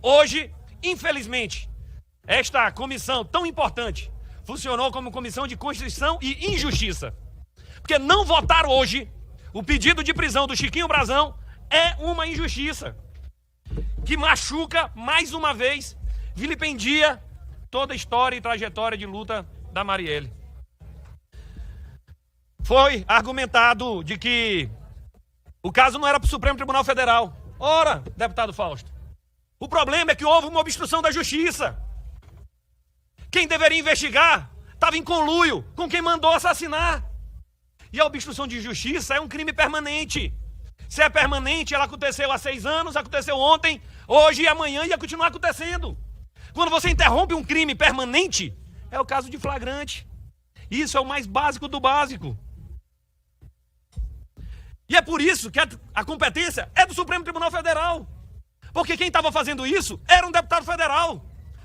Hoje, infelizmente, esta comissão tão importante funcionou como comissão de Constituição e Injustiça. Porque não votar hoje o pedido de prisão do Chiquinho Brazão é uma injustiça que machuca, mais uma vez, vilipendia toda a história e trajetória de luta da Marielle. Foi argumentado de que o caso não era para o Supremo Tribunal Federal. Ora, deputado Fausto, o problema é que houve uma obstrução da justiça. Quem deveria investigar estava em conluio com quem mandou assassinar. E a obstrução de justiça é um crime permanente. Se é permanente, ela aconteceu há 6 anos, aconteceu ontem, hoje e amanhã ia continuar acontecendo. Quando você interrompe um crime permanente, é o caso de flagrante. Isso é o mais básico do básico. E é por isso que a competência é do Supremo Tribunal Federal. Porque quem estava fazendo isso era um deputado federal,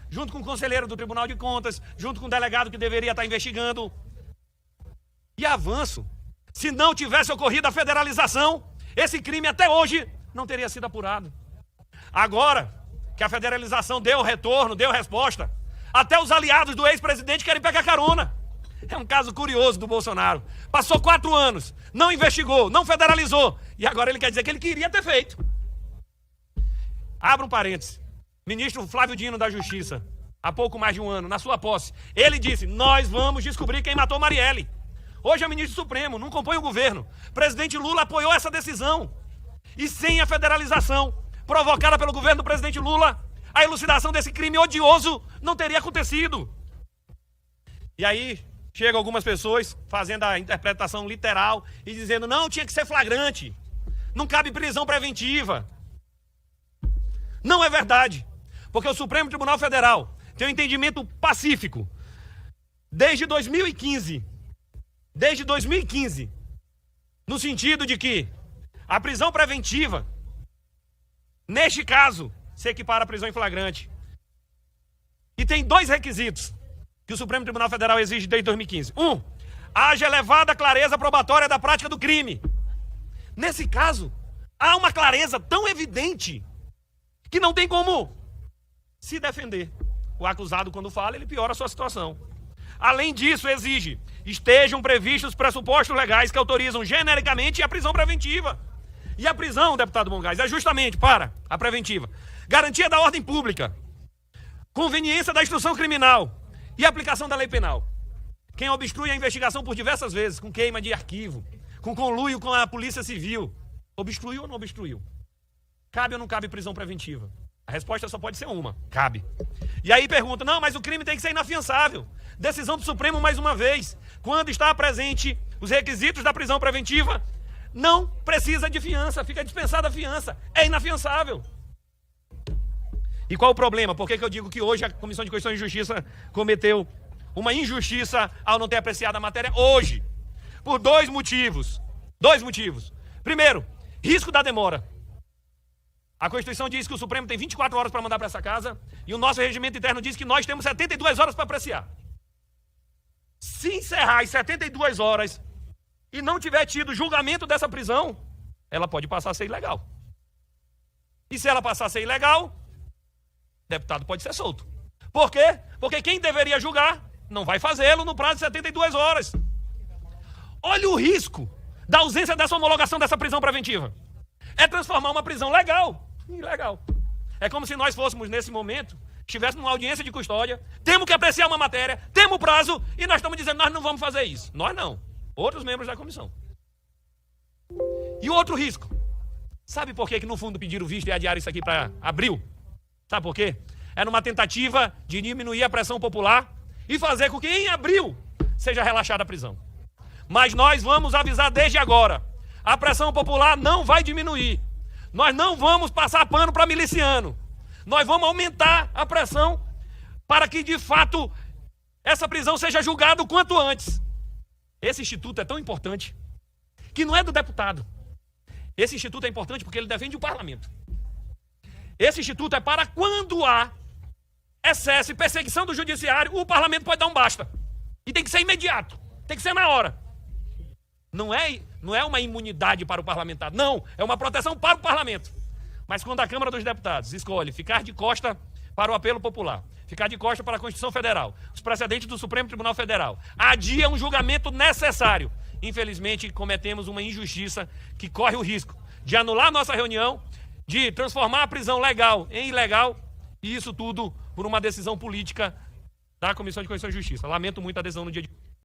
junto com o conselheiro do Tribunal de Contas, junto com o delegado que deveria estar investigando. E avanço, se não tivesse ocorrido a federalização, esse crime até hoje não teria sido apurado. Agora que a federalização deu retorno, deu resposta, até os aliados do ex-presidente querem pegar carona. É um caso curioso do Bolsonaro. Passou 4 anos, não investigou, não federalizou, e agora ele quer dizer que ele queria ter feito. Abra um parênteses. Ministro Flávio Dino da Justiça, há pouco mais de 1 ano, na sua posse, ele disse: nós vamos descobrir quem matou Marielle. Hoje é ministro supremo, não compõe o governo. Presidente Lula apoiou essa decisão. E sem a federalização provocada pelo governo do presidente Lula, a elucidação desse crime odioso não teria acontecido. E aí chegam algumas pessoas fazendo a interpretação literal e dizendo: não, tinha que ser flagrante, não cabe prisão preventiva. Não é verdade, porque o Supremo Tribunal Federal tem um entendimento pacífico desde 2015, no sentido de que a prisão preventiva, neste caso, se equipara à prisão em flagrante. E tem 2 requisitos que o Supremo Tribunal Federal exige desde 2015. 1, haja elevada clareza probatória da prática do crime. Nesse caso, há uma clareza tão evidente que não tem como se defender. O acusado, quando fala, ele piora a sua situação. Além disso, exige: estejam previstos pressupostos legais que autorizam genericamente a prisão preventiva. E a prisão, deputado Mongas, é justamente para a preventiva: garantia da ordem pública, conveniência da instrução criminal e aplicação da lei penal. Quem obstrui a investigação por diversas vezes, com queima de arquivo, com conluio com a Polícia Civil, obstruiu ou não obstruiu? Cabe ou não cabe prisão preventiva? A resposta só pode ser uma: cabe. E aí pergunta: não, mas o crime tem que ser inafiançável. Decisão do Supremo, mais uma vez: quando está presente os requisitos da prisão preventiva, não precisa de fiança, fica dispensada a fiança, é inafiançável. E qual o problema? Por que eu digo que hoje a Comissão de Constituição e Justiça cometeu uma injustiça ao não ter apreciado a matéria hoje? Por 2 motivos. 2 motivos. Primeiro, risco da demora. A Constituição diz que o Supremo tem 24 horas para mandar para essa casa, e o nosso regimento interno diz que nós temos 72 horas para apreciar. Se encerrar as 72 horas e não tiver tido julgamento dessa prisão, ela pode passar a ser ilegal. E se ela passar a ser ilegal, o deputado pode ser solto. Por quê? Porque quem deveria julgar não vai fazê-lo no prazo de 72 horas. Olha o risco da ausência dessa homologação dessa prisão preventiva. É transformar uma prisão legal em ilegal. É como se nós fôssemos, nesse momento, estivéssemos numa audiência de custódia, temos que apreciar uma matéria, temos prazo, e nós estamos dizendo: nós não vamos fazer isso. Nós não. Outros membros da comissão. E o outro risco. Sabe por que no fundo pediram visto e adiaram isso aqui para abril? Sabe por quê? É numa tentativa de diminuir a pressão popular e fazer com que em abril seja relaxada a prisão. Mas nós vamos avisar desde agora: a pressão popular não vai diminuir. Nós não vamos passar pano para miliciano. Nós vamos aumentar a pressão para que, de fato, essa prisão seja julgada o quanto antes. Esse instituto é tão importante que não é do deputado. Esse instituto é importante porque ele defende o parlamento. Esse instituto é para quando há excesso e perseguição do judiciário, o parlamento pode dar um basta. E tem que ser imediato. Tem que ser na hora. Não é uma imunidade para o parlamentar. Não, é uma proteção para o parlamento. Mas quando a Câmara dos Deputados escolhe ficar de costa para o apelo popular, ficar de costa para a Constituição Federal, os precedentes do Supremo Tribunal Federal, adia um julgamento necessário, infelizmente cometemos uma injustiça que corre o risco de anular nossa reunião, de transformar a prisão legal em ilegal, e isso tudo por uma decisão política da Comissão de Constituição e Justiça. Lamento muito a decisão no dia de hoje.